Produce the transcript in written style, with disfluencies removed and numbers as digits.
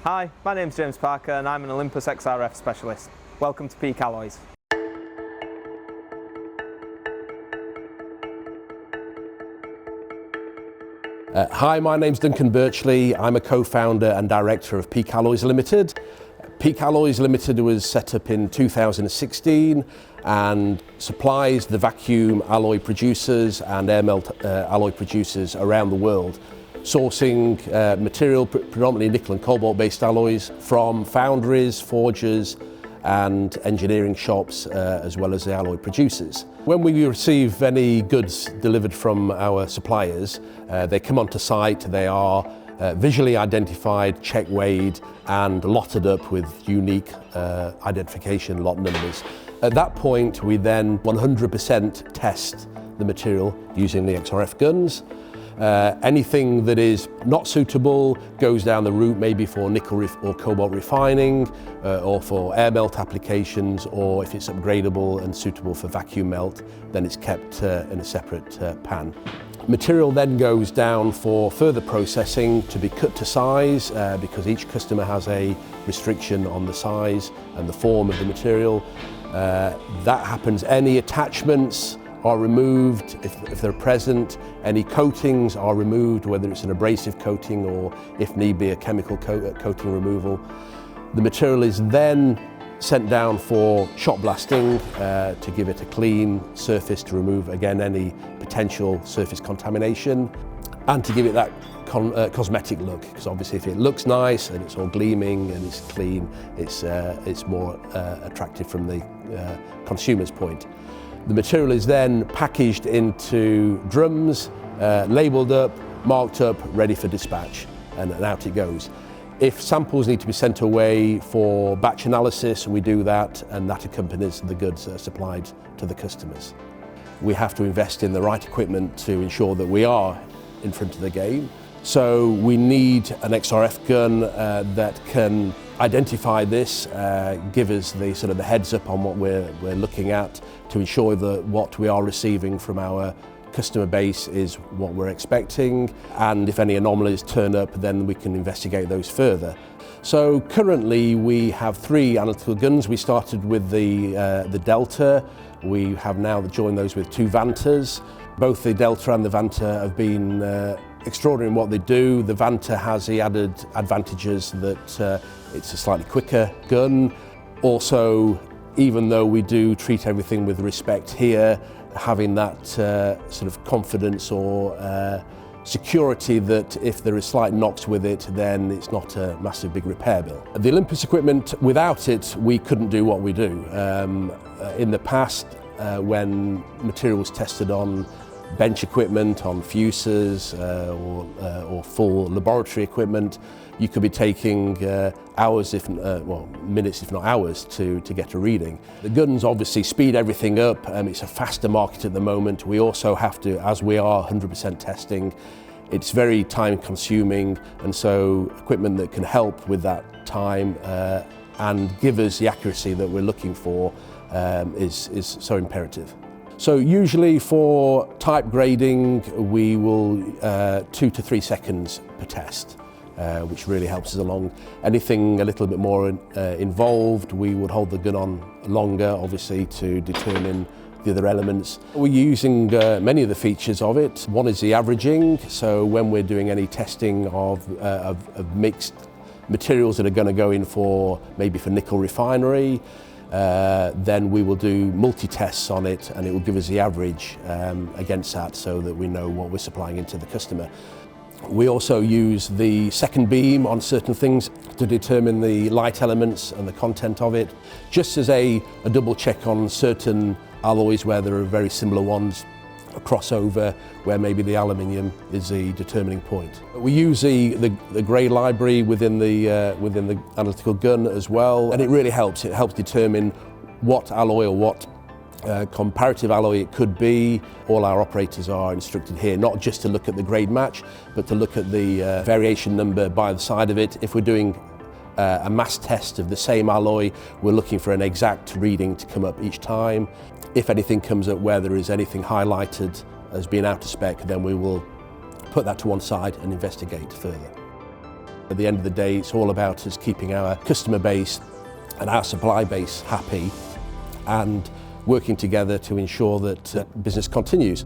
Hi, my name's James Parker and I'm an Olympus XRF specialist. Welcome to Peak Alloys. Hi, my name's Duncan Birchley. I'm a co-founder and director of Peak Alloys Limited. Peak Alloys Limited was set up in 2016 and supplies the vacuum alloy producers and air melt alloy producers around the world, sourcing material, predominantly nickel and cobalt based alloys, from foundries, forgers and engineering shops, as well as the alloy producers. When we receive any goods delivered from our suppliers, they come onto site, they are visually identified, check weighed and lotted up with unique identification lot numbers. At that point we then 100% test the material using the XRF guns. Anything that is not suitable goes down the route maybe for nickel or cobalt refining or for air melt applications, or if it's upgradable and suitable for vacuum melt, then it's kept in a separate pan. Material then goes down for further processing to be cut to size because each customer has a restriction on the size and the form of the material. That happens. Any attachments are removed if they're present. Any coatings are removed, whether it's an abrasive coating or, if need be, a chemical coating removal. The material is then sent down for shot blasting to give it a clean surface to remove, again, any potential surface contamination and to give it that cosmetic look, because obviously if it looks nice and it's all gleaming and it's clean, it's more attractive from the consumer's point. The material is then packaged into drums, labelled up, marked up, ready for dispatch, and out it goes. If samples need to be sent away for batch analysis, we do that, and that accompanies the goods supplied to the customers. We have to invest in the right equipment to ensure that we are in front of the game. So we need an XRF gun that can identify this, give us the sort of the heads up on what we're looking at, to ensure that what we are receiving from our customer base is what we're expecting, and if any anomalies turn up, then we can investigate those further. So currently we have 3 analytical guns. We started with the Delta. We have now joined those with 2 Vantas. Both the Delta and the Vanta have been extraordinary in what they do. The Vanta has the added advantages that it's a slightly quicker gun. Also, even though we do treat everything with respect here, having that sort of confidence or security that if there is slight knocks with it, then it's not a massive big repair bill. The Olympus equipment, without it, we couldn't do what we do. In the past, when material was tested on bench equipment, on fuses or full laboratory equipment, you could be taking hours, minutes if not hours to get a reading. The guns obviously speed everything up. It's a faster market at the moment. We also have to, as we are 100% testing, it's very time consuming, and so equipment that can help with that time and give us the accuracy that we're looking for is so imperative. So usually for type grading, we will 2 to 3 seconds per test, which really helps us along. Anything a little bit more involved, we would hold the gun on longer, obviously, to determine the other elements. We're using many of the features of it. One is the averaging, so when we're doing any testing of mixed materials that are going to go in for, maybe for nickel refinery, then we will do multi-tests on it, and it will give us the average against that, so that we know what we're supplying into the customer. We also use the second beam on certain things to determine the light elements and the content of it, just as a double check on certain alloys where there are very similar ones, a crossover where maybe the aluminium is the determining point. We use the grey library within the analytical gun as well, and it really helps. It helps determine what alloy or what comparative alloy it could be. All our operators are instructed here not just to look at the grade match, but to look at the variation number by the side of it. If we're doing a mass test of the same alloy, we're looking for an exact reading to come up each time. If anything comes up where there is anything highlighted as being out of spec, then we will put that to one side and investigate further. At the end of the day, it's all about us keeping our customer base and our supply base happy and working together to ensure that business continues.